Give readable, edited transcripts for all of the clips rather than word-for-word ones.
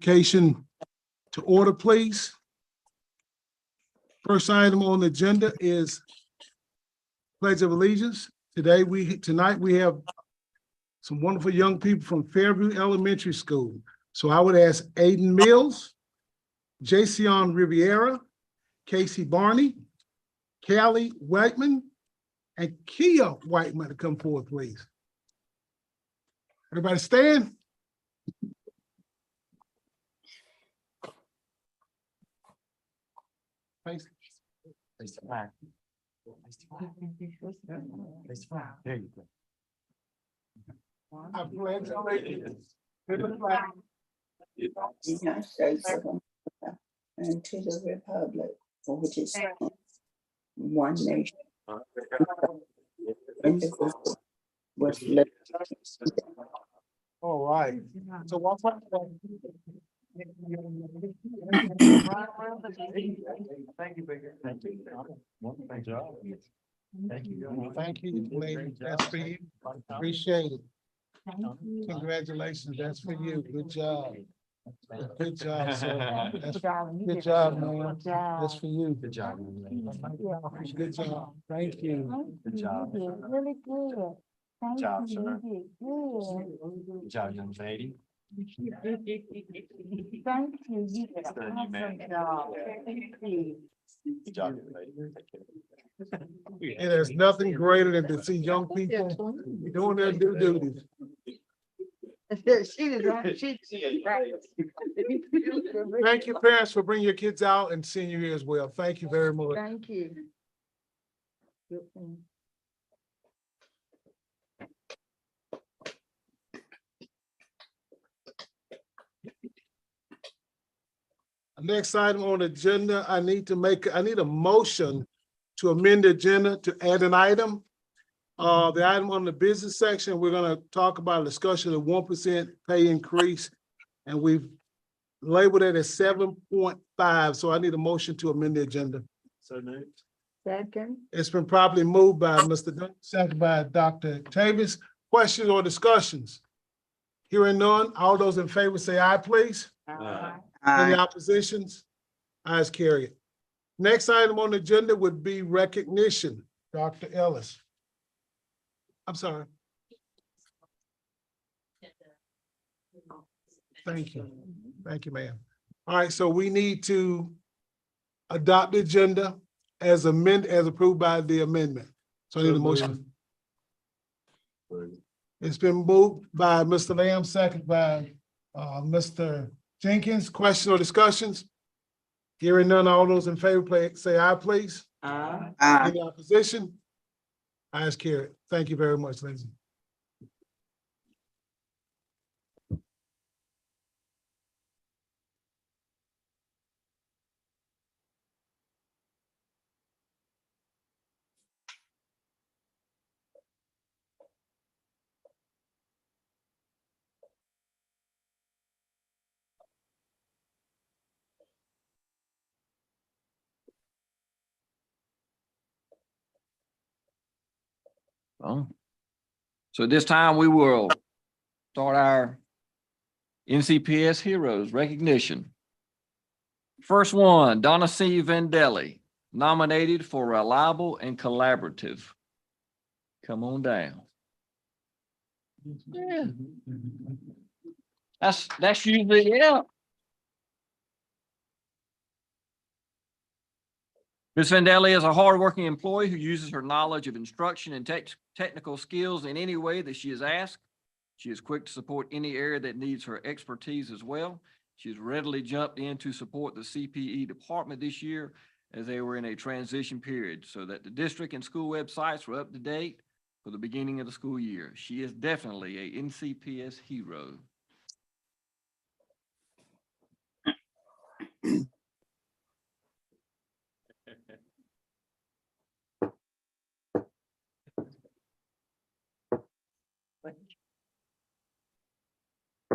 Convocation to order, please. First item on the agenda is Pledge of Allegiance. Tonight we have some wonderful young people from Fairview Elementary School. So I would ask Aiden Mills, Jason Riviera, Casey Barney, Callie Whiteman, and Kia Whiteman to come forward, please. Everybody stand. Thanks. Place the flag. Place the flag. There you go. I pledge allegiance to the flag United States of America and to the republic for which it stands, one nation, indivisible, with liberty. All right. So what's that? Thank you, Baker. Thank you. Thank you. Thank you. Thank you, lady. That's for you. Appreciate it. Congratulations. That's for you. Good job. Good job, sir. Good job, man. That's for you. Good job. Good job. Thank you. Good job. Really good. Thank job, you. sir. You did good. Good job, young lady. Thank you. You did an Good, you man. awesome job. Thank you. Good job, young lady. Take care. And there's nothing greater than to see young people doing their due duties. She did right. She did right. Thank you, parents, for bringing your kids out and seeing you here as well. Thank you very much. Thank you. Good thing. Next item on the agenda, I need a motion to amend the agenda to add an item. The item on the business section, we're gonna talk about a discussion of 1% pay increase. And we've labeled it as 7.5, so I need a motion to amend the agenda. So moved. Second. It's been properly moved by Mr. Dunn, seconded by Dr. Tavis. Questions or discussions? Hearing none, all those in favor say aye, please. Any oppositions? Ayes carried. Next item on the agenda would be recognition. Dr. Ellis. I'm sorry. Thank you. Thank you, ma'am. All right, so we need to adopt the agenda as approved by the amendment. So I need a motion. It's been moved by Mr. Lamb, second by Mr. Jenkins. Questions or discussions? Hearing none, all those in favor, say aye, please. Any opposition? Ayes carried. Thank you very much, ladies. So at this time, we will start our NCPS Heroes recognition. First one, Donna C. Vandelli, nominated for Reliable and Collaborative. Come on down. Yeah. That's usually, yeah. Ms. Vandelli is a hardworking employee who uses her knowledge of instruction and technical skills in any way that she is asked. She is quick to support any area that needs her expertise as well. She has readily jumped in to support the CPE department this year as they were in a transition period so that the district and school websites were up to date for the beginning of the school year. She is definitely a NCPS hero.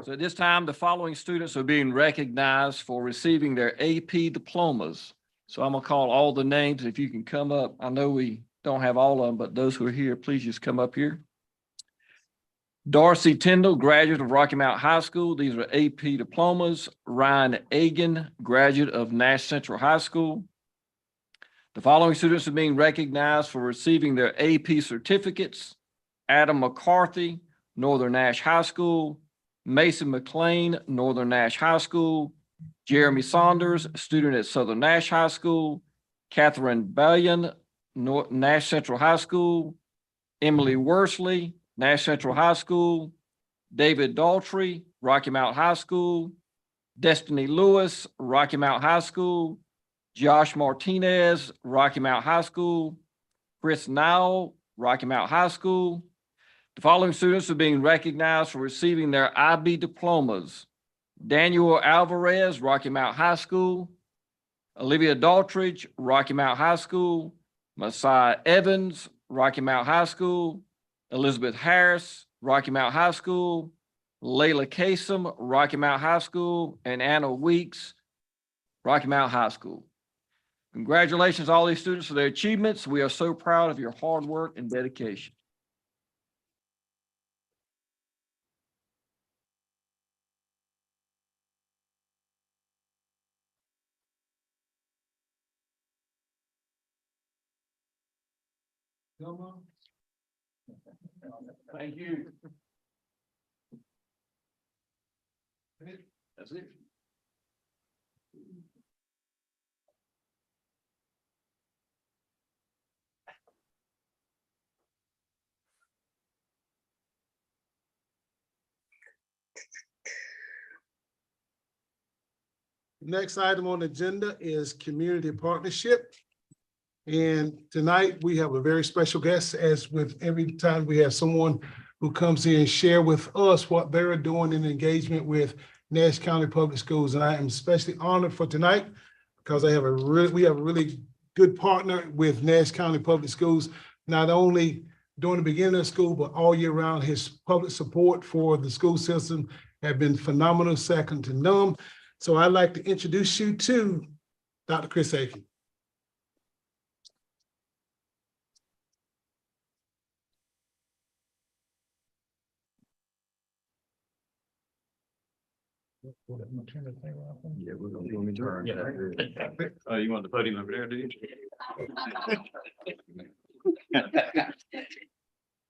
So at this time, the following students are being recognized for receiving their AP diplomas. So I'm gonna call all the names. If you can come up, I know we don't have all of them, but those who are here, please just come up here. Darcy Tyndall, graduate of Rocky Mount High School. These are AP diplomas. Ryan Agan, graduate of Nash Central High School. The following students are being recognized for receiving their AP certificates: Adam McCarthy, Northern Nash High School; Mason McLean, Northern Nash High School; Jeremy Saunders, student at Southern Nash High School; Catherine Bellion, Nash Central High School; Emily Worsley, Nash Central High School; David Daltrey, Rocky Mount High School; Destiny Lewis, Rocky Mount High School; Josh Martinez, Rocky Mount High School; Chris Nowell, Rocky Mount High School. The following students are being recognized for receiving their IB diplomas: Daniel Alvarez, Rocky Mount High School; Olivia Daltridge, Rocky Mount High School; Messiah Evans, Rocky Mount High School; Elizabeth Harris, Rocky Mount High School; Layla Kasem, Rocky Mount High School; and Anna Weeks, Rocky Mount High School. Congratulations to all these students for their achievements. We are so proud of your hard work and dedication. Thank you. That's it. Next item on the agenda is community partnership. And tonight we have a very special guest, as with every time we have someone who comes in and share with us what they're doing in engagement with Nash County Public Schools. And I am especially honored for tonight because we have a really good partner with Nash County Public Schools, not only during the beginning of school, but all year round. His public support for the school system have been phenomenal, second to none. So I'd like to introduce you to Dr. Chris Aiken. Yeah, we're gonna let me turn. Oh, you want the podium over there, do you?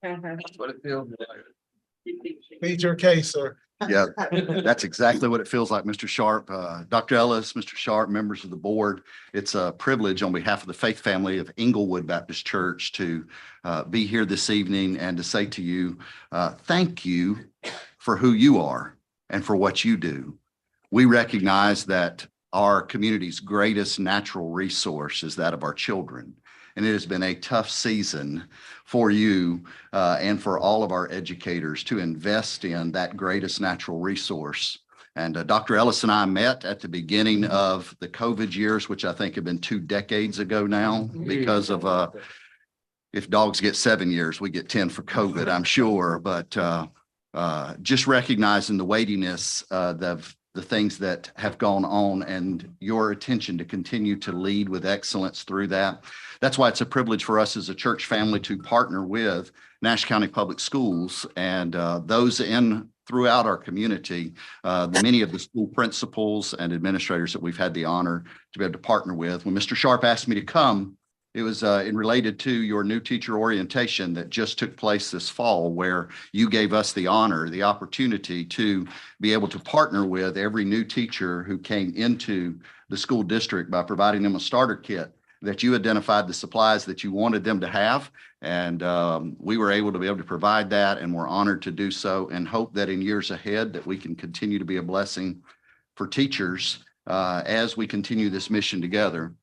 That's what it feels like. Plead your case, sir. Yeah, that's exactly what it feels like, Mr. Sharp. Dr. Ellis, Mr. Sharp, members of the board. It's a privilege on behalf of the faith family of Inglewood Baptist Church to be here this evening and to say to you, thank you for who you are and for what you do. We recognize that our community's greatest natural resource is that of our children. And it has been a tough season for you and for all of our educators to invest in that greatest natural resource. And Dr. Ellis and I met at the beginning of the COVID years, which I think have been 2 decades ago now, because of if dogs get 7 years, we get 10 for COVID, I'm sure. But just recognizing the weightiness of the things that have gone on and your attention to continue to lead with excellence through that. That's why it's a privilege for us as a church family to partner with Nash County Public Schools and those throughout our community, many of the school principals and administrators that we've had the honor to be able to partner with. When Mr. Sharp asked me to come, it was related to your new teacher orientation that just took place this fall, where you gave us the honor, the opportunity to be able to partner with every new teacher who came into the school district by providing them a starter kit, that you identified the supplies that you wanted them to have. And we were able to be able to provide that, and we're honored to do so, and hope that in years ahead that we can continue to be a blessing for teachers as we continue this mission together.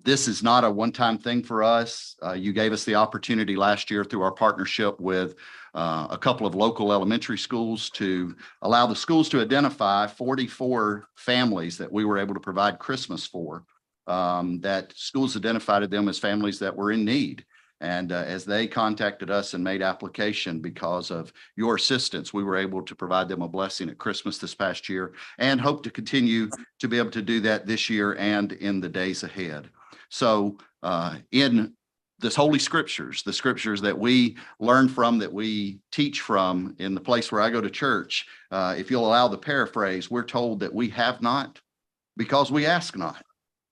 This is not a one-time thing for us. You gave us the opportunity last year through our partnership with a couple of local elementary schools to allow the schools to identify 44 families that we were able to provide Christmas for, that schools identified them as families that were in need. And as they contacted us and made application because of your assistance, we were able to provide them a blessing at Christmas this past year, and hope to continue to be able to do that this year and in the days ahead. So in this holy scriptures, the scriptures that we learn from, that we teach from in the place where I go to church. If you'll allow the paraphrase, we're told that we have not because we ask not.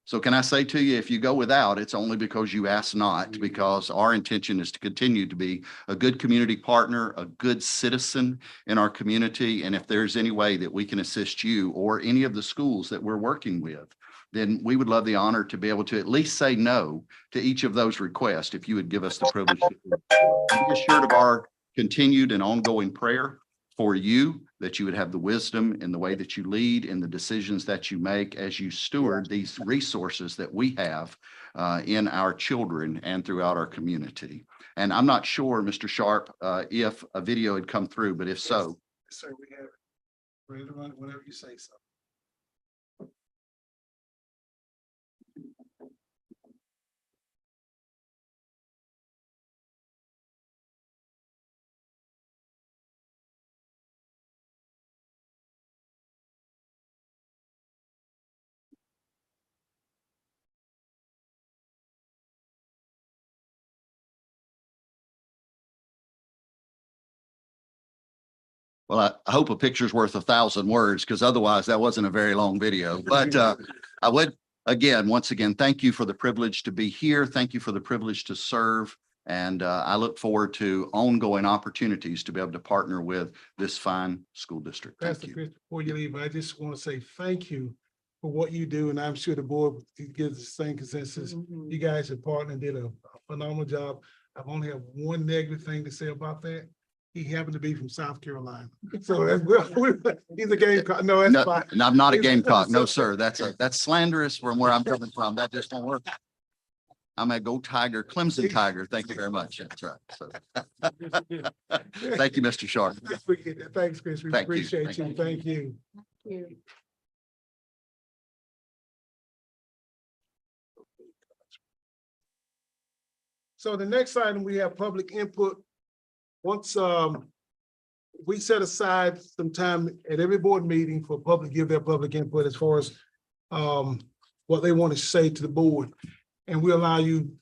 So can I say to you, if you go without, it's only because you ask not, because our intention is to continue to be a good community partner, a good citizen in our community. And if there's any way that we can assist you or any of the schools that we're working with, then we would love the honor to be able to at least say no to each of those requests, if you would give us the privilege. Be assured of our continued and ongoing prayer for you, that you would have the wisdom in the way that you lead, in the decisions that you make as you steward these resources that we have in our children and throughout our community. And I'm not sure, Mr. Sharp, if a video had come through, but if so. Yes, sir, we have it. Ready to run it whenever you say so. Well, I hope a picture's worth 1,000 words, because otherwise that wasn't a very long video. But I would, once again, thank you for the privilege to be here. Thank you for the privilege to serve. And I look forward to ongoing opportunities to be able to partner with this fine school district. Thank Pastor you. Chris, before you leave, I just want to say thank you for what you do, and I'm sure the board gives the same consensus. You guys have partnered and did a phenomenal job. I've only have one negative thing to say about that. He happened to be from South Carolina. So that's, he's a Gamecock. No, that's No, fine. and I'm not a Gamecock. No, sir. That's slanderous from where I'm coming from. That just won't work. I'm a Go Tiger, Clemson Tiger. Thank you very much. That's right. So, thank you, Mr. Sharp. Thanks, Chris. We Thank you. appreciate Thank you. you. Thank you. So the next item, we have public input. Once we set aside some time at every board meeting for public, give their public input as far as what they want to say to the board. And we allow you,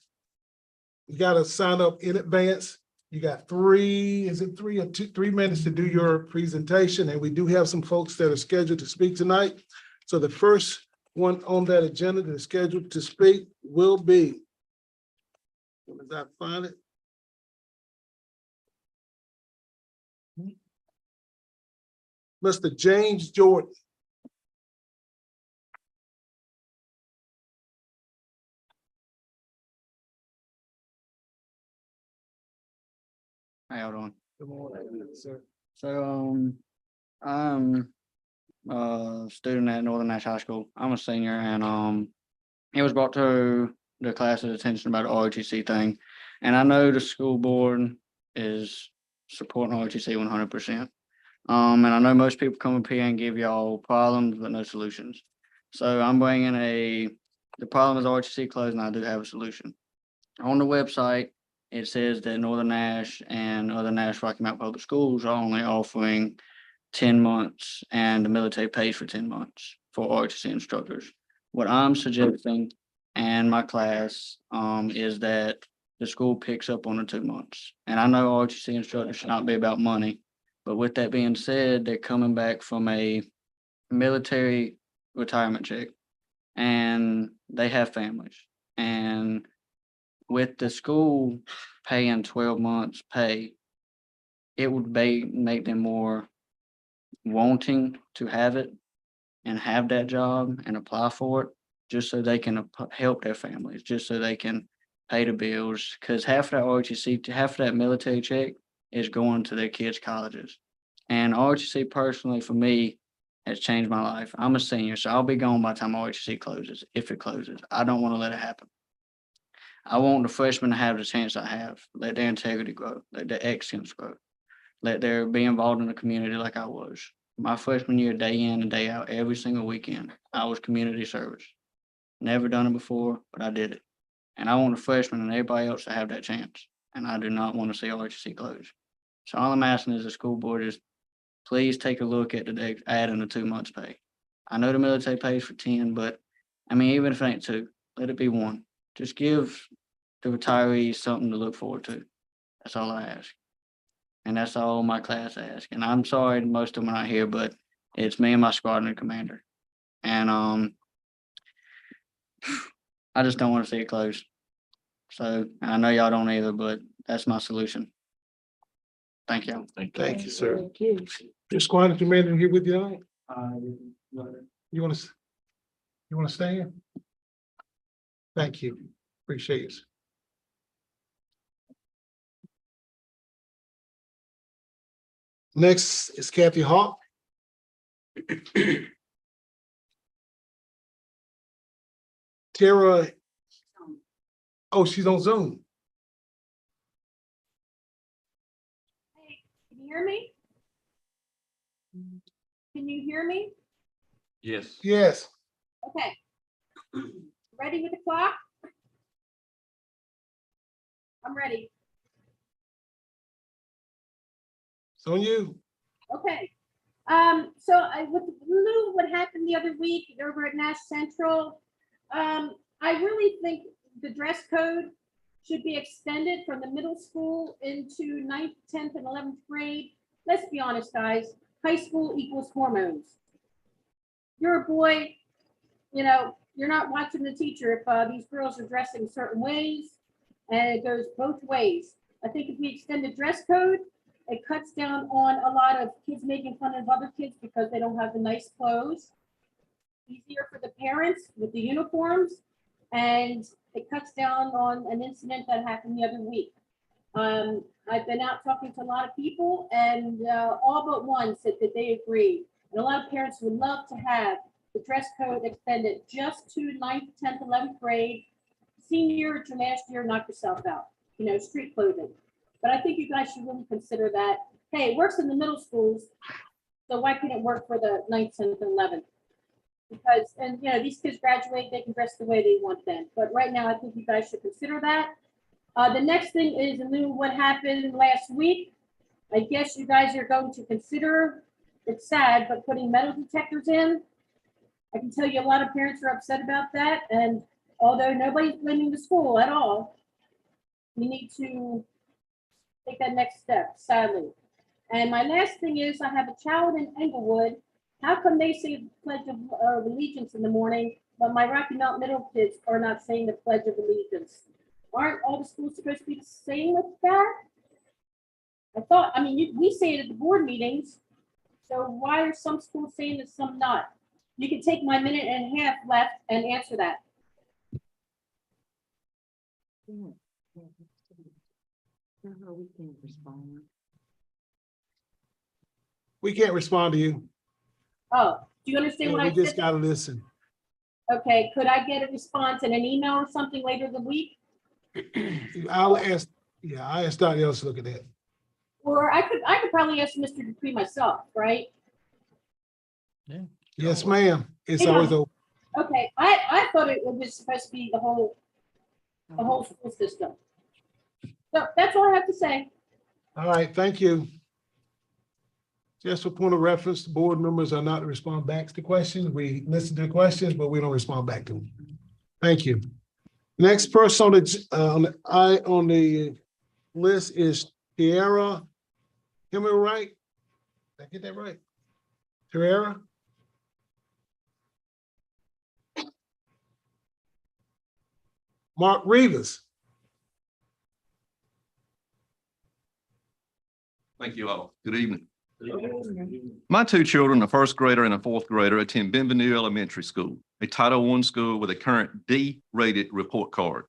you got to sign up in advance. You got 3 minutes to do your presentation. And we do have some folks that are scheduled to speak tonight. So the first one on that agenda that is scheduled to speak will be, as I find it, Mr. James Jordan. How y'all doing? Good morning, sir. So, I'm a student at Northern Nash High School. I'm a senior, and it was brought to the class's attention about the ROTC thing. And I know the school board is supporting ROTC 100%. And I know most people come up here and give y'all problems, but no solutions. So I'm bringing the problem is ROTC closed, and I do have a solution. On the website, it says that Northern Nash and other Nash Rocky Mount Public Schools are only offering 10 months, and the military pays for 10 months for ROTC instructors. What I'm suggesting and my class is that the school picks up on the 2 months. And I know ROTC instructors should not be about money, but with that being said, they're coming back from a military retirement check, and they have families. And with the school paying 12 months pay, it would make them more wanting to have it and have that job and apply for it, just so they can help their families, just so they can pay the bills. Because half of that ROTC, half of that military check is going to their kids' colleges. And ROTC personally, for me, has changed my life. I'm a senior, so I'll be gone by the time ROTC closes, if it closes. I don't want to let it happen. I want the freshmen to have the chance I have, let their integrity grow, let their excellence grow, let their be involved in the community like I was. My freshman year, day in and day out, every single weekend, I was community service. Never done it before, but I did it. And I want the freshmen and everybody else to have that chance. And I do not want to see ROTC close. So all I'm asking is the school board is please take a look at the adding the 2 months pay. I know the military pays for 10, but I mean, even if it ain't 2, let it be 1. Just give the retirees something to look forward to. That's all I ask. And that's all my class asks. And I'm sorry, most of them are not here, but it's me and my squadron commander. And I just don't want to see it closed. So and I know y'all don't either, but that's my solution. Thank y'all. Thank you, sir. Your squadron commander here with you tonight? You want to stay in? Thank you. Appreciate it. Next is Kathy Hawk. Tara. Oh, she's on Zoom. Hey, can you hear me? Can you hear me? Yes. Yes. Okay. Ready with the clock? I'm ready. It's on you. Okay. So with what happened the other week over at Nash Central, I really think the dress code should be extended from the middle school into 9th, 10th, and 11th grade. Let's be honest, guys. High school equals hormones. You're a boy, you know, you're not watching the teacher if these girls are dressing certain ways, and it goes both ways. I think if we extend the dress code, it cuts down on a lot of kids making fun of other kids because they don't have the nice clothes. Easier for the parents with the uniforms, and it cuts down on an incident that happened the other week. I've been out talking to a lot of people, and all but one said that they agree. And a lot of parents would love to have the dress code extended just to 9th, 10th, 11th grade. Senior to last year, knock yourself out, you know, street clothing. But I think you guys should really consider that. Hey, it works in the middle schools, so why couldn't it work for the 9th, 10th, and 11th? Because, and you know, these kids graduate, they can dress the way they want then. But right now, I think you guys should consider that. The next thing is what happened last week. I guess you guys are going to consider, it's sad, but putting metal detectors in. I can tell you a lot of parents are upset about that. And although nobody's blaming the school at all, we need to take that next step, sadly. And my last thing is I have a child in Englewood. How come they say the Pledge of Allegiance in the morning, but my Rocky Mount Middle kids are not saying the Pledge of Allegiance? Aren't all the schools supposed to be saying with that? I thought, I mean, we say it at the board meetings. So why are some schools saying it, some not? You can take my minute and a half left and answer that. We can't respond to you. Oh, do you understand Yeah, what we I just said? gotta listen. Okay, could I get a response in an email or something later in the week? I'll ask, yeah, I'll ask Dr. Ellis to look at that. Or I could probably ask Mr. Dupree myself, right? Yes, ma'am. It's Hang on. always open. Okay, I thought it was supposed to be the whole school system. So that's all I have to say. All right, thank you. Just for point of reference, the board members are not to respond back to questions. We listen to the questions, but we don't respond back to them. Thank you. Next person on the list is Tiara. Am I right? Did I get that right? Tiara? Mark Rivas. Thank you all. Good evening. My two children, a first grader and a fourth grader, attend Benvenue Elementary School, a Title I school with a current D-rated report card.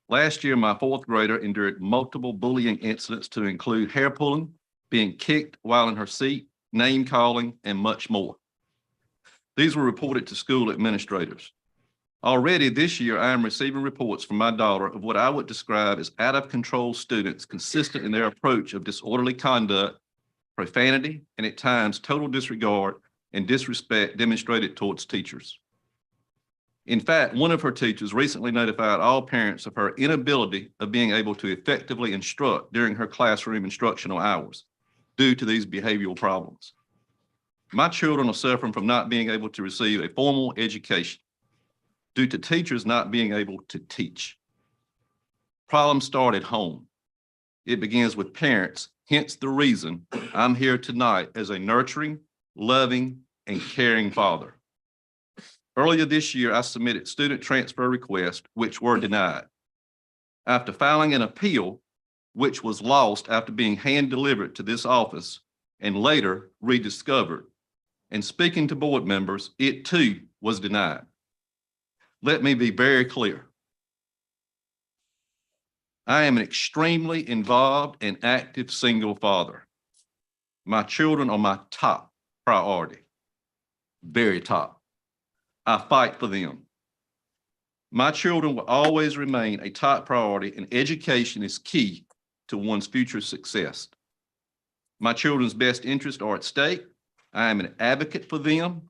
Last year, my fourth grader endured multiple bullying incidents to include hair pulling, being kicked while in her seat, name calling, and much more. These were reported to school administrators. Already this year, I am receiving reports from my daughter of what I would describe as out-of-control students consistent in their approach of disorderly conduct, profanity, and at times total disregard and disrespect demonstrated towards teachers. In fact, one of her teachers recently notified all parents of her inability of being able to effectively instruct during her classroom instructional hours due to these behavioral problems. My children are suffering from not being able to receive a formal education due to teachers not being able to teach. Problems start at home. It begins with parents, hence the reason I'm here tonight as a nurturing, loving, and caring father. Earlier this year, I submitted student transfer requests, which were denied. After filing an appeal, which was lost after being hand-delivered to this office and later rediscovered, and speaking to board members, it too was denied. Let me be very clear. I am an extremely involved and active single father. My children are my top priority, very top. I fight for them. My children will always remain a top priority, and education is key to one's future success. My children's best interests are at stake. I am an advocate for them,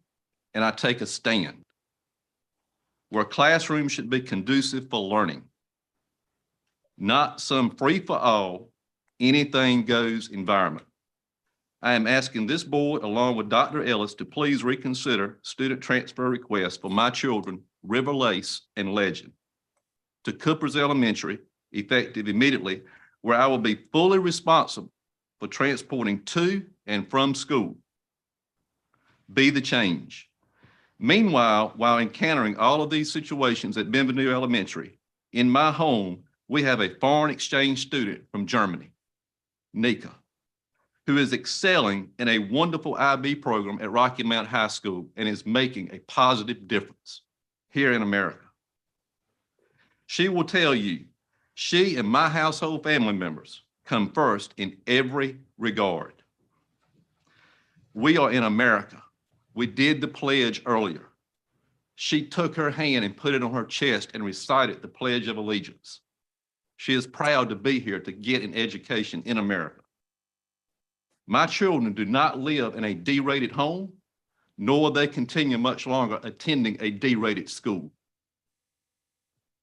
and I take a stand. Where classrooms should be conducive for learning, not some free-for-all, anything goes environment. I am asking this board, along with Dr. Ellis, to please reconsider student transfer requests for my children, River Lace and Legend, to Coopers Elementary, effective immediately, where I will be fully responsible for transporting to and from school. Be the change. Meanwhile, while encountering all of these situations at Bienvenue Elementary, in my home, we have a foreign exchange student from Germany, Nika, who is excelling in a wonderful IB program at Rocky Mount High School and is making a positive difference here in America. She will tell you, she and my household family members come first in every regard. We are in America. We did the pledge earlier. She took her hand and put it on her chest and recited the Pledge of Allegiance. She is proud to be here to get an education in America. My children do not live in a D-rated home, nor will they continue much longer attending a D-rated school.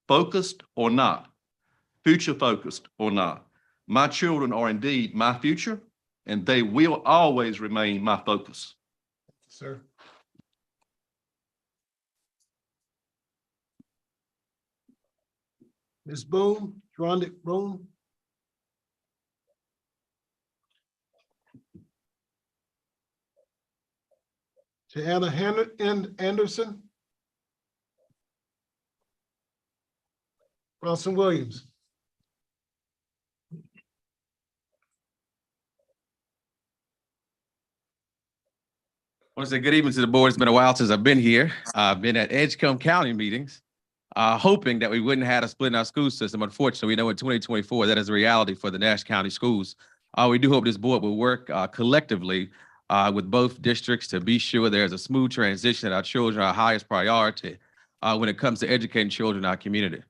Focused or not, future focused or not, my children are indeed my future, and they will always remain my focus. Sir. Ms. Boone, Rhonda Boone. To Anna Anderson. Bronson Williams. I want to say good evening to the board. It's been a while since I've been here. I've been at Edgecombe County meetings, hoping that we wouldn't have a split in our school system. Unfortunately, we know in 2024 that is a reality for the Nash County schools. We do hope this board will work collectively with both districts to be sure there's a smooth transition, that our children are our highest priority when it comes to educating children in our community.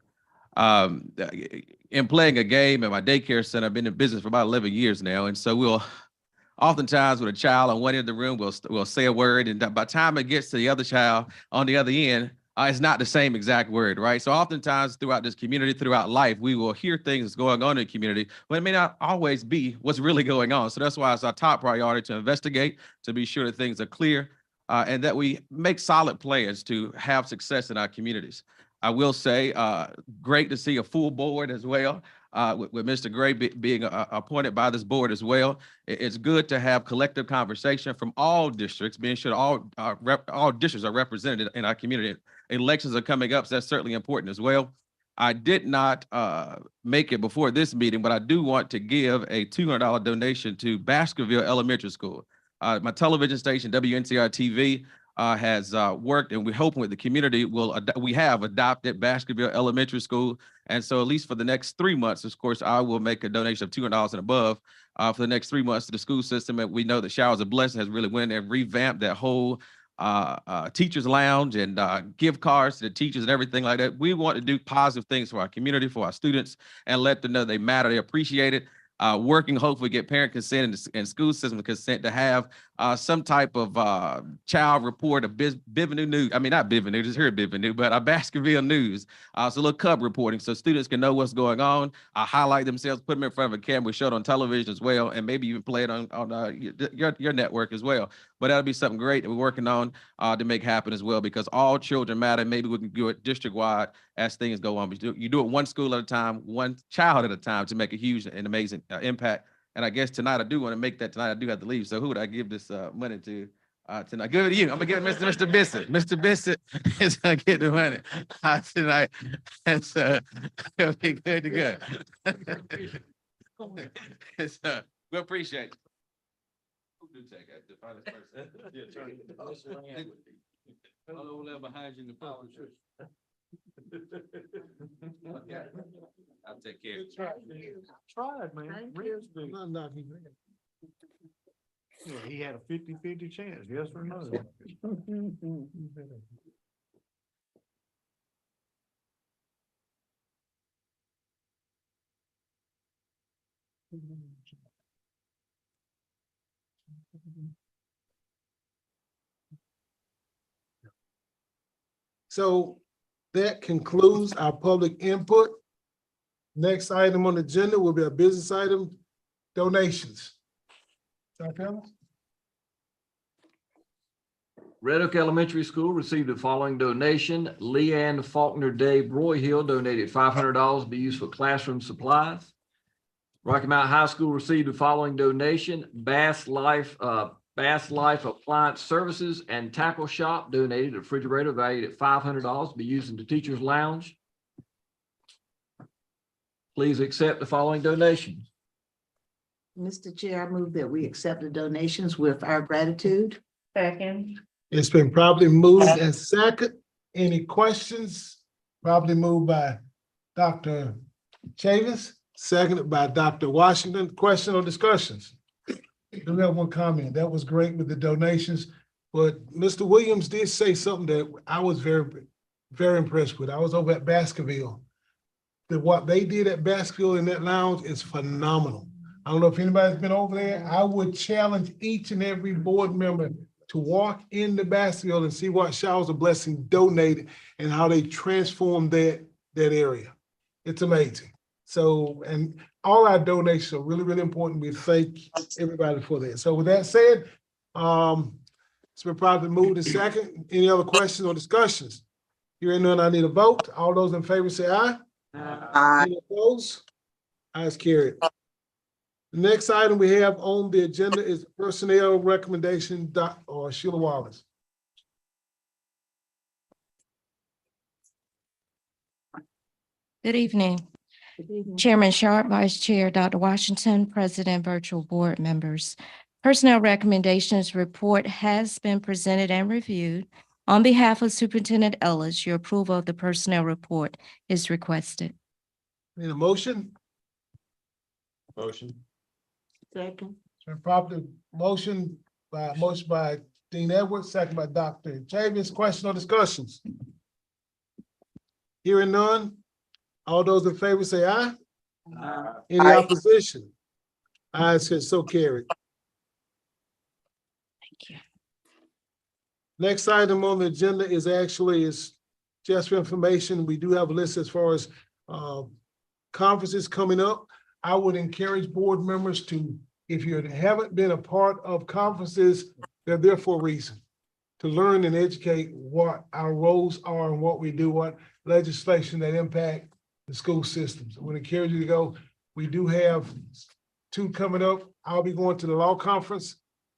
In playing a game at my daycare center, I've been in business for about 11 years now, and so we'll oftentimes with a child on one end of the room, we'll say a word, and by the time it gets to the other child on the other end, it's not the same exact word, right? So oftentimes throughout this community, throughout life, we will hear things that's going on in the community, but it may not always be what's really going on. So that's why it's our top priority to investigate, to be sure that things are clear, and that we make solid plans to have success in our communities. I will say, great to see a full board as well. With Mr. Gray being appointed by this board as well. It's good to have collective conversation from all districts, being sure all districts are represented in our community. Elections are coming up, so that's certainly important as well. I did not make it before this meeting, but I do want to give a $200 donation to Baskerville Elementary School. My television station, WNCR TV, has worked, and we're hoping with the community we have adopted Baskerville Elementary School. And so at least for the next 3 months, of course, I will make a donation of $200 and above for the next 3 months to the school system. And we know that Showers of Blessing has really went and revamped that whole teachers lounge and give cards to the teachers and everything like that. We want to do positive things for our community, for our students, and let them know they matter, they appreciate it. Working, hopefully get parent consent and school system consent to have some type of child report of Bienvenue News. I mean, not Bienvenue, just here at Bienvenue, but Baskerville News. So a little cub reporting so students can know what's going on, highlight themselves, put them in front of a camera, show it on television as well, and maybe even play it on your network as well. But that'll be something great that we're working on to make happen as well, because all children matter. Maybe we can do it district-wide as things go on. But you do it one school at a time, one child at a time to make a huge and amazing impact. And I guess tonight I do want to make that tonight. I do have to leave. So who would I give this money to tonight? Give it to you. I'm gonna give it to Mr. Bissett. Mr. Bissett is gonna get the money tonight. And so it'll be good to go. We appreciate it. Who do take it? The finest person. Hello, there behind you in the power. Okay. I'll take care. Tried, man. Thank Rick's you. big. No, no, he ran. Yeah, he had a 50-50 chance, yes or no? So that concludes our public input. Next item on the agenda will be a business item, donations. Dr. Evans? Red Oak Elementary School received the following donation. Leanne Faulkner Day Broyhill donated $500 to be used for classroom supplies. Rocky Mount High School received the following donation. Bass Life Appliance Services and Tackle Shop donated a refrigerator valued at $500 to be used in the teacher's lounge. Please accept the following donations. Mr. Chair, I move that we accept the donations with our gratitude. Second. It's been probably moved and second. Any questions? Probably moved by Dr. Chavis, seconded by Dr. Washington. Question or discussions? Do we have one comment? That was great with the donations, but Mr. Williams did say something that I was very, very impressed with. I was over at Baskerville. What they did at Baskerville in that lounge is phenomenal. I don't know if anybody's been over there. I would challenge each and every board member to walk into Baskerville and see what Showers of Blessing donated and how they transformed that area. It's amazing. So, and all our donations are really, really important. We thank everybody for that. So with that said, it's been probably moved to second. Any other questions or discussions? Hearing none, I need a vote. All those in favor say aye. Aye. Any opposed? Ayes carried. The next item we have on the agenda is personnel recommendation, Sheila Wallace. Good evening. Chairman Sharp, Vice Chair Dr. Washington, President, virtual board members. Personnel recommendations report has been presented and reviewed. On behalf of Superintendent Ellis, your approval of the personnel report is requested. Need a motion? Motion. Second. It's been properly motion by Dean Edwards, second by Dr. Chavis. Question or discussions? Hearing none. All those in favor say aye. Any Aye. opposition? Ayes said so carried. Thank you. Next item on the agenda is just for information. We do have a list as far as conferences coming up. I would encourage board members to, if you haven't been a part of conferences, they're there for a reason. To learn and educate what our roles are and what we do, what legislation that impact the school systems. I would encourage you to go. We do have 2 coming up. I'll be going to the law conference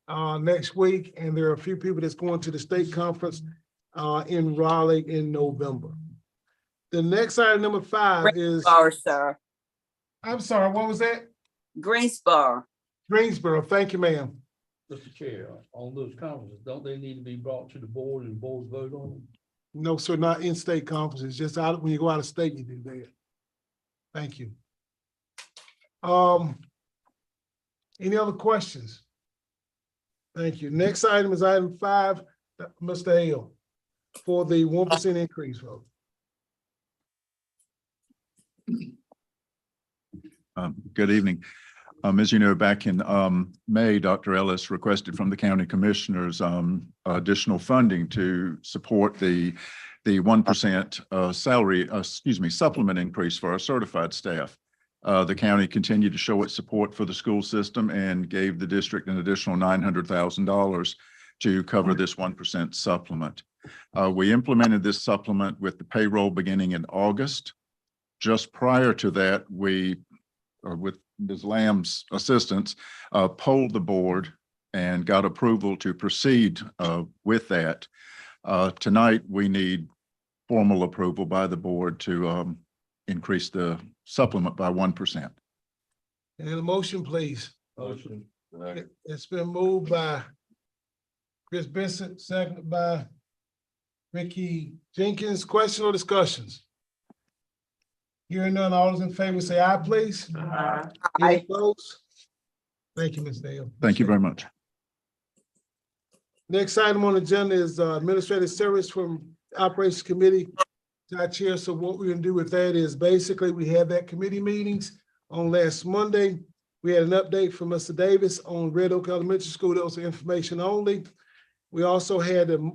next week, and there are a few people that's going to the state conference in Raleigh in November. The next item, number 5, is, Greensboro, sir. I'm sorry, what was that? Greensboro. Greensboro. Thank you, ma'am. Mr. Chair, on those conferences, don't they need to be brought to the board and board vote on them? No, sir, not in-state conferences, just out, when you go out of state, you do that. Thank you. Any other questions? Thank you. Next item is item 5, Mr. Hale, for the 1% increase vote. Good evening. As you know, back in May, Dr. Ellis requested from the county commissioners additional funding to support the 1% salary, supplement increase for our certified staff. The county continued to show its support for the school system and gave the district an additional $900,000 to cover this 1% supplement. We implemented this supplement with the payroll beginning in August. Just prior to that, we, with Ms. Lamb's assistance, polled the board and got approval to proceed with that. Tonight, we need formal approval by the board to increase the supplement by 1%. And a motion, please. Motion. It's been moved by Chris Benson, seconded by Ricky Jenkins. Question or discussions? Hearing none, all those in favor say aye, please. Aye. Any opposed? Thank you, Ms. Dale. Thank you very much. Next item on the agenda is administrative service from Operations Committee to our chair. So what we're gonna do with that is basically we had that committee meetings on last Monday. We had an update from Mr. Davis on Red Oak Elementary School. That was information only. We also had a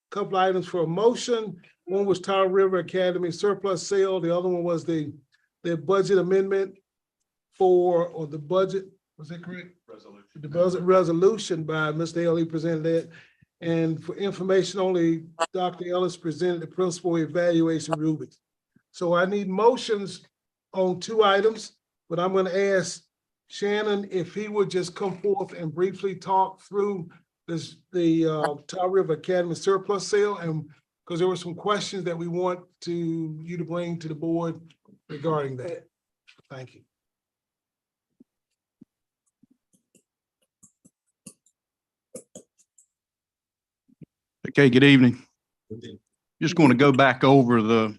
couple items for a motion. One was Tar River Academy surplus sale. The other one was the budget amendment or the budget, was that correct? Resolution. The budget resolution by Mr. Hale, he presented that. And for information only, Dr. Ellis presented the principal evaluation rubrics. So I need motions on two items, but I'm gonna ask Shannon if he would just come forth and briefly talk through the Tar River Academy surplus sale, and because there were some questions that we want you to bring to the board regarding that. Thank you. Okay, good evening. Just going to go back over the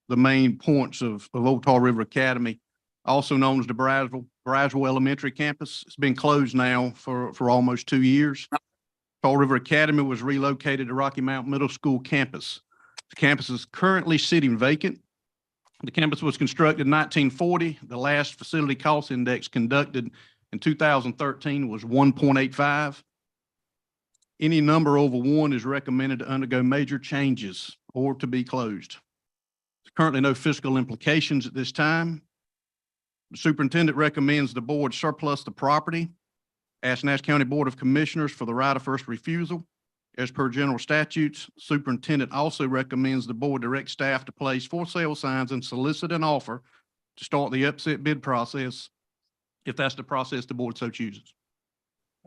main points of Old Tar River Academy, also known as the Braswell Elementary Campus. It's been closed now for almost 2 years. Tar River Academy was relocated to Rocky Mount Middle School campus. The campus is currently sitting vacant. The campus was constructed in 1940. The last facility cost index conducted in 2013 was 1.85. Any number over 1 is recommended to undergo major changes or to be closed. There's currently no fiscal implications at this time. The superintendent recommends the board surplus the property, ask Nash County Board of Commissioners for the right of first refusal. As per general statutes, superintendent also recommends the board direct staff to place for sale signs and solicit an offer to start the upset bid process, if that's the process the board so chooses.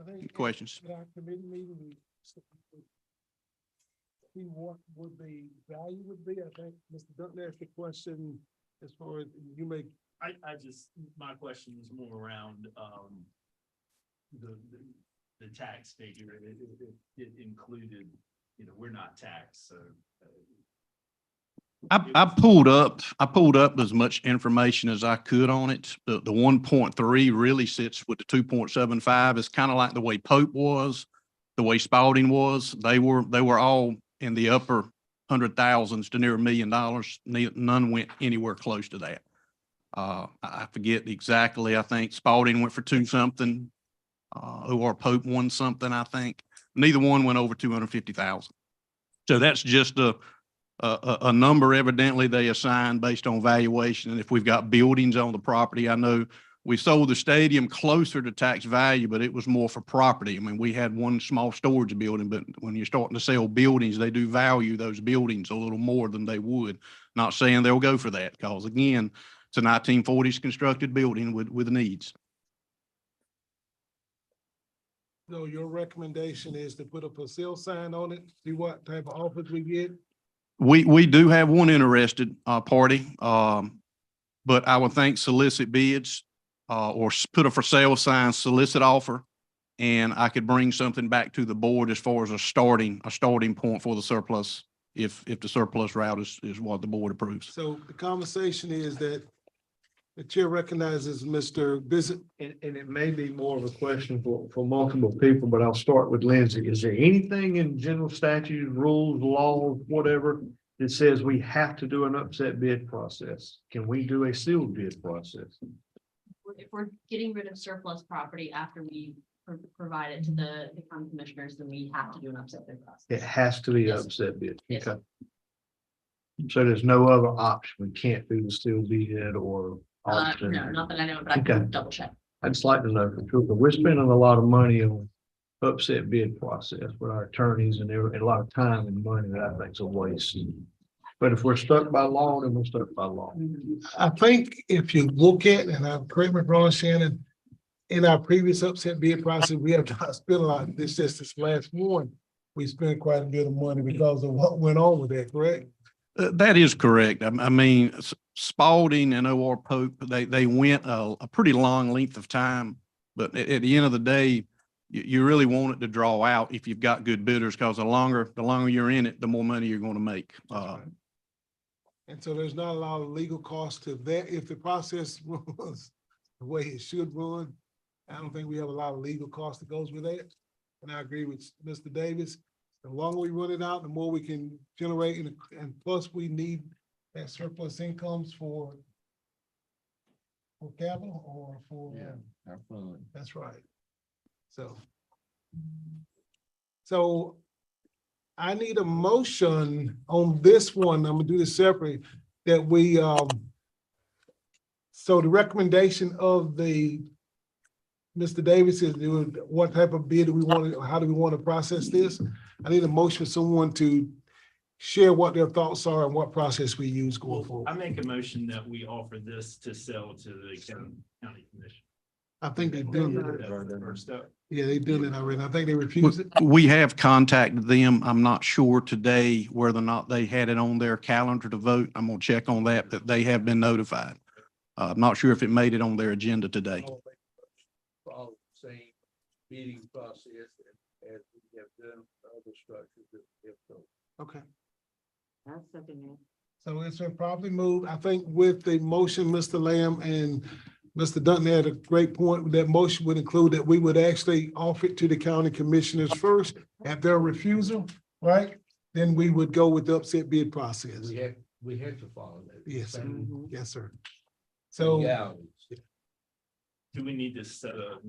Any questions? At our committee meeting, we see what would the value would be. I think Mr. Duncan asked the question as far as you may. My question is more around, the tax figure. It included, we're not taxed, so. I pulled up as much information as I could on it. The 1.3 really sits with the 2.75. It's kind of like the way Pope was, the way Spalding was. They were all in the upper 100,000s to near $1 million. None went anywhere close to that. I forget exactly. I think Spalding went for 2 something. Or Pope won something, I think. Neither one went over 250,000. So that's just a number evidently they assigned based on valuation. And if we've got buildings on the property, I know we sold the stadium closer to tax value, but it was more for property. I mean, we had one small storage building, but when you're starting to sell buildings, they do value those buildings a little more than they would. Not saying they'll go for that, because again, it's a 1940s constructed building with needs. So your recommendation is to put a for sale sign on it, see what type of offers we get? We do have one interested party, but I would think solicit bids or put a for sale sign, solicit offer, and I could bring something back to the board as far as a starting point for the surplus, if the surplus route is what the board approves. So the conversation is that the chair recognizes Mr. Bissett. And it may be more of a question for multiple people, but I'll start with Lindsay. Is there anything in general statute, rules, laws, whatever, that says we have to do an upset bid process? Can we do a sealed bid process? if we're getting rid of surplus property after we provide it to the county commissioners, then we have to do an upset bid process. It has to be Yes. upset bid. Yes. Okay. So there's no other option. We can't do the still bid or. No, auction. not that I know, but I Okay. can double check. I'd just like to know for sure, but we're spending a lot of money on upset bid process with our attorneys and a lot of time and money that I think is a waste. But if we're stuck by law, then we're stuck by law. I think if you look at, and I'm correct me if I'm wrong, Shannon, in our previous upset bid process, we have not spent a lot. This just this last one, we spent quite a bit of money because of what went on with that, correct? That is correct. I mean, Spalding and O.R. Pope, they went a pretty long length of time. But at the end of the day, you really want it to draw out if you've got good bidders, because the longer you're in it, the more money you're going to make. And so there's not a lot of legal costs to that. If the process runs the way it should run, I don't think we have a lot of legal cost that goes with that. And I agree with Mr. Davis. The longer we run it out, the more we can generate, and plus we need that surplus incomes for capital or for. Have fun. That's right. So I need a motion on this one. I'm gonna do this separately, that we, so the recommendation of Mr. Davis is what type of bid do we want to, how do we want to process this? I need a motion for someone to share what their thoughts are and what process we use going forward. I make a motion that we offer this to sell to the county commission. I think they've done That's it. the first step. Yeah, they've done it already. I think they refused it. We have contacted them. I'm not sure today whether or not they had it on their calendar to vote. I'm gonna check on that, but they have been notified. I'm not sure if it made it on their agenda today. Follow the same bidding process as we have done other structures that we have built. Okay. That's something. So it's been properly moved. I think with the motion, Mr. Lamb and Mr. Dutton had a great point. That motion would include that we would actually offer it to the county commissioners first. At their refusal, right? Then we would go with the upset bid process. We had to follow that. Yes, sir. Yes, sir. So. Do we need to set a?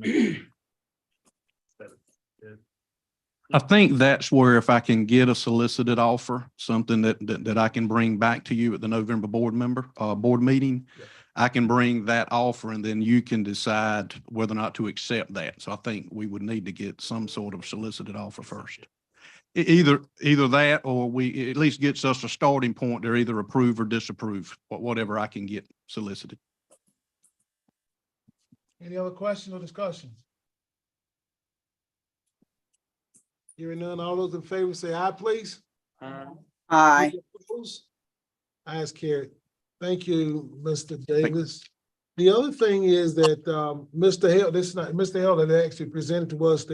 I think that's where if I can get a solicited offer, something that I can bring back to you at the November board meeting, I can bring that offer and then you can decide whether or not to accept that. So I think we would need to get some sort of solicited offer first. Either that, or we, at least gets us a starting point to either approve or disapprove, whatever I can get solicited. Any other questions or discussions? Hearing none, all those in favor say aye, please. Aye. Ayes carried. Thank you, Mr. Davis. The other thing is that, Mr. Held, this is not, Mr. Held had actually presented to us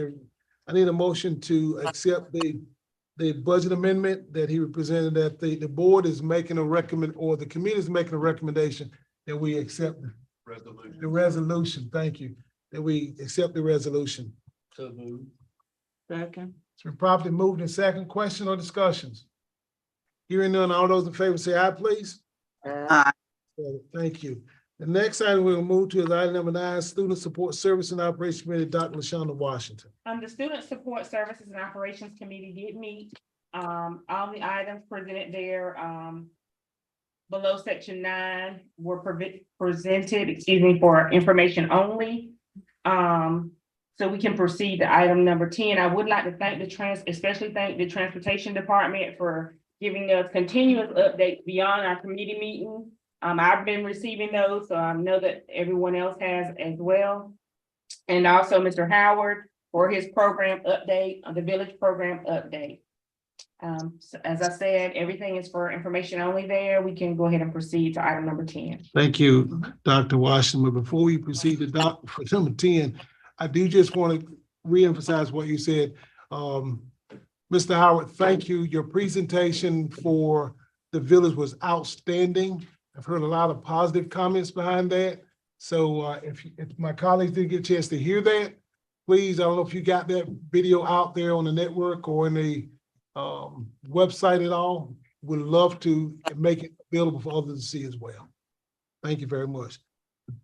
I need a motion to accept the budget amendment that he represented, that the board is making a or the committee is making a recommendation that we accept the resolution. Thank you. That we accept the resolution. So moved. Second. It's been properly moved in second. Question or discussions? Hearing none, all those in favor say aye, please. Aye. Thank you. The next item we'll move to is item number 9, Student Support Service and Operations Committee, Dr. LaShonda Washington. The Student Support Services and Operations Committee did meet. All the items presented there, below section 9 were presented, for information only. So we can proceed to item number 10. I would like to thank especially thank the Transportation Department for giving us continuous updates beyond our committee meeting. I've been receiving those, so I know that everyone else has as well. And also Mr. Howard for his program update, the village program update. So as I said, everything is for information only there. We can go ahead and proceed to item number 10. Thank you, Dr. Washington. But before we proceed to for number 10, I do just want to reemphasize what you said. Mr. Howard, thank you. Your presentation for the village was outstanding. I've heard a lot of positive comments behind that. So if my colleagues didn't get a chance to hear that, please, I don't know if you got that video out there on the network or in the website at all. Would love to make it available for others to see as well. Thank you very much.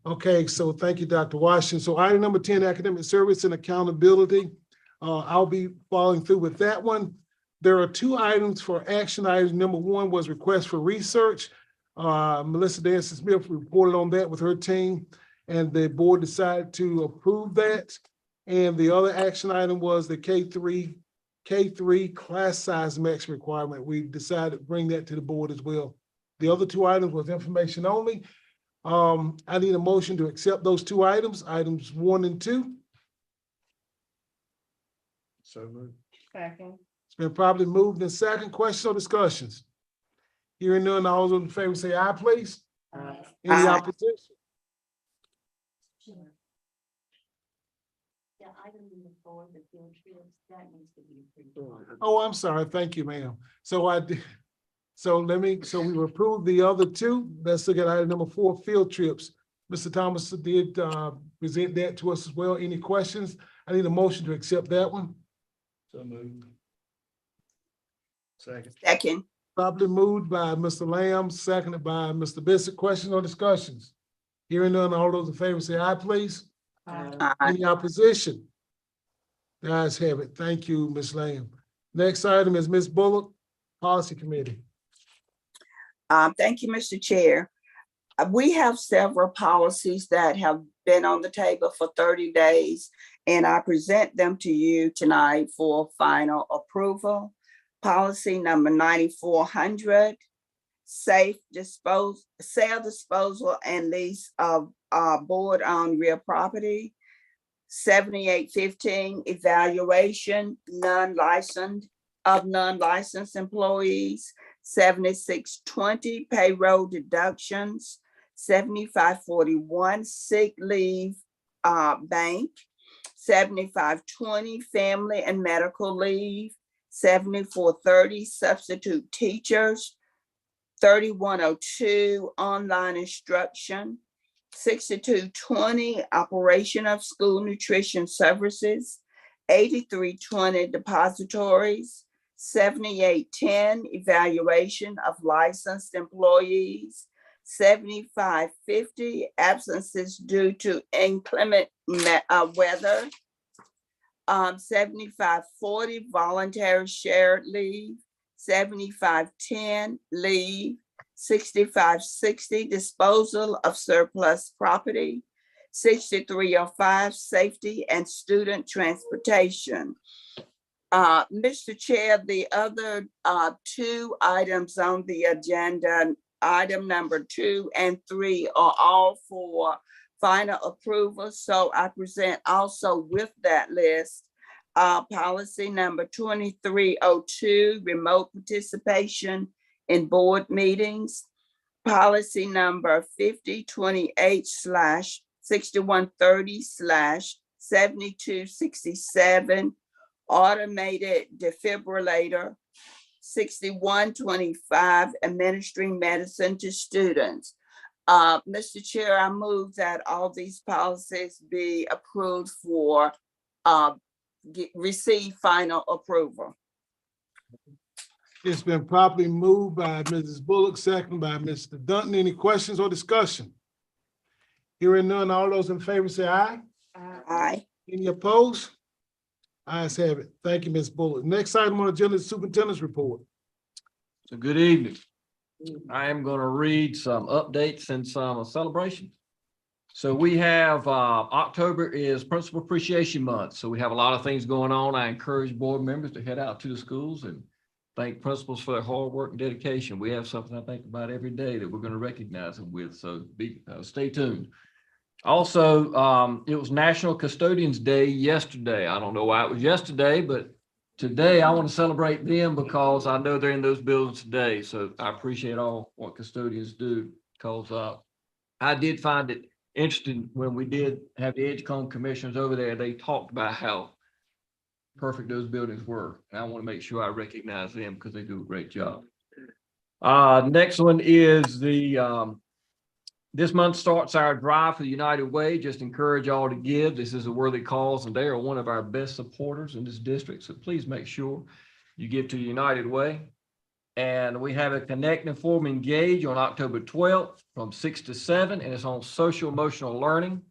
Okay, so thank you, Dr. Washington. So item number 10, academic service and accountability. I'll be following through with that one. There are two items for action items. Number one was request for research. Melissa Dancy Smith reported on that with her team, and the board decided to approve that. And the other action item was the K3 class size max requirement. We decided to bring that to the board as well. The other two items was information only. I need a motion to accept those two items, items 1 and 2. So moved. Second. It's been properly moved in second. Questions or discussions? Hearing none, all those in favor say aye, please. Any Aye. opposition? Yeah, item number 4, the field trips, that needs to be approved. Oh, I'm sorry. Thank you, ma'am. So we approved the other two. Let's look at item number 4, field trips. Mr. Thomas did present that to us as well. Any questions? I need a motion to accept that one. So moved. Second. Second. Properly moved by Mr. Lamb, seconded by Mr. Bissett. Questions or discussions? Hearing none, all those in favor say aye, please. Aye. Any opposition? The ayes have it. Thank you, Ms. Lamb. Next item is Ms. Bullock, Policy Committee. Thank you, Mr. Chair. We have several policies that have been on the table for 30 days, and I present them to you tonight for final approval. Policy number 9400, sale, disposal, and lease of board-owned real property. 7815, evaluation, non-licensed employees. 7620, payroll deductions. 7541, sick leave bank. 7520, family and medical leave. 7430, substitute teachers. 3102, online instruction. 6220, operation of school nutrition services. 8320, depositories. 7810, evaluation of licensed employees. 7550, absences due to inclement weather. 7540, voluntary shared leave. 7510, leave. 6560, disposal of surplus property. 6305, safety and student transportation. Mr. Chair, the other two items on the agenda, item number 2 and 3, are all for final approval. So I present also with that list, policy number 2302, remote participation in board meetings. Policy number 5028/6130/7267, automated defibrillator. 6125, administering medicine to students. Mr. Chair, I move that all these policies be approved for receive final approval. It's been properly moved by Mrs. Bullock, seconded by Mr. Dunton. Any questions or discussion? Hearing none, all those in favor say aye. Aye. Any opposed? Ayes have it. Thank you, Ms. Bullock. Next item on the agenda is superintendent's report. So good evening. I am going to read some updates and some celebrations. So we have October is Principal Appreciation Month. So we have a lot of things going on. I encourage board members to head out to the schools and thank principals for their hard work and dedication. We have something I think about every day that we're going to recognize them with. So stay tuned. Also, it was National Custodians Day yesterday. I don't know why it was yesterday, but today I want to celebrate them because I know they're in those buildings today. So I appreciate all what custodians do because I did find it interesting when we did have the Edgecombe commissioners over there. They talked about how perfect those buildings were. And I want to make sure I recognize them because they do a great job. Next one is the this month starts our drive for the United Way. Just encourage all to give. This is a worthy cause, and they are one of our best supporters in this district. So please make sure you give to the United Way. And we have a Connect, Inform, Engage on October 12th from 6 to 7, and it's on social emotional learning.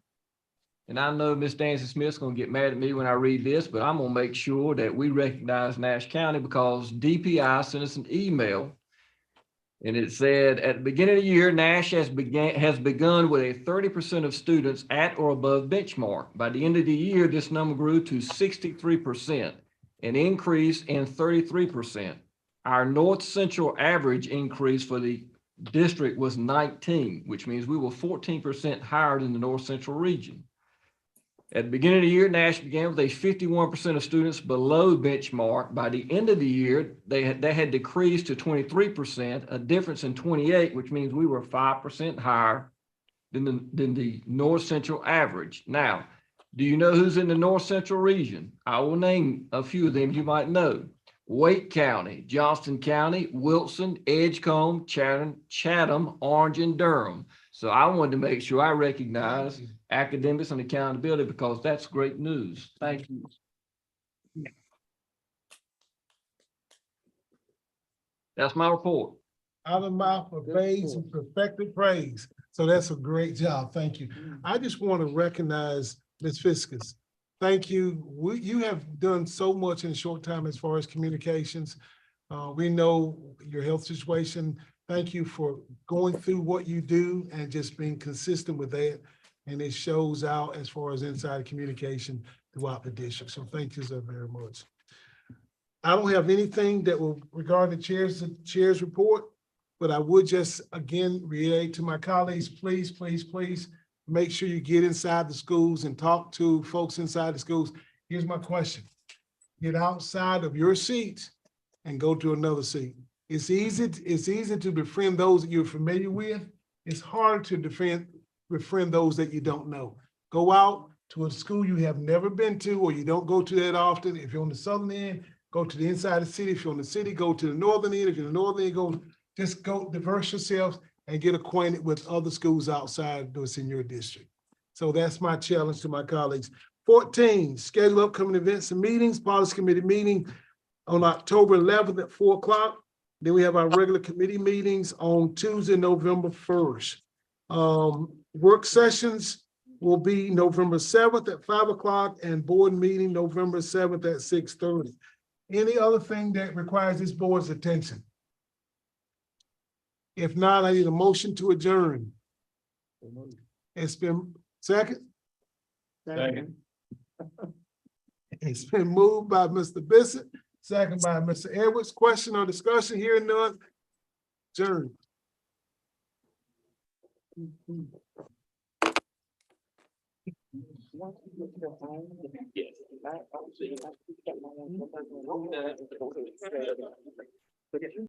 And I know Miss Nancy Smith's gonna get mad at me when I read this, but I'm gonna make sure that we recognize Nash County because DPI sent us an email. And it said, at the beginning of the year, Nash has begun with a 30% of students at or above benchmark. By the end of the year, this number grew to 63%, an increase in 33%. Our North Central average increase for the district was 19, which means we were 14% higher than the North Central region. At the beginning of the year, Nash began with a 51% of students below benchmark. By the end of the year, they had decreased to 23%, a difference in 28, which means we were 5% higher than the North Central average. Now, do you know who's in the North Central region? I will name a few of them you might know. Wake County, Johnston County, Wilson, Edgecombe, Chatham, Orange, and Durham. So I wanted to make sure I recognize academics and accountability because that's great news. Thank you. That's my report. Out of mouth of praise and perfected praise. So that's a great job. Thank you. I just want to recognize Ms. Fiskus. Thank you. You have done so much in a short time as far as communications. We know your health situation. Thank you for going through what you do and just being consistent with that. And it shows out as far as inside communication throughout the district. So thank you so very much. I don't have anything that will regard the chair's report, but I would just again reiterate to my colleagues, please, please, please make sure you get inside the schools and talk to folks inside the schools. Here's my question. Get outside of your seat and go to another seat. It's easy to befriend those that you're familiar with. It's hard to befriend those that you don't know. Go out to a school you have never been to or you don't go to that often. If you're on the southern end, go to the inside of the city. If you're on the city, go to the northern end. If you're in the northern end, just go diverse yourselves and get acquainted with other schools outside that's in your district. So that's my challenge to my colleagues. 14, schedule upcoming events and meetings, policy committee meeting on October 11th at 4 o'clock. Then we have our regular committee meetings on Tuesday, November 1st. Work sessions will be November 7th at 5 o'clock and board meeting November 7th at 6:30. Any other thing that requires this board's attention? If not, I need a motion to adjourn. It's been second. It's been moved by Mr. Bissett, second by Mr. Edwards. Question or discussion? Hearing none. Adjourn.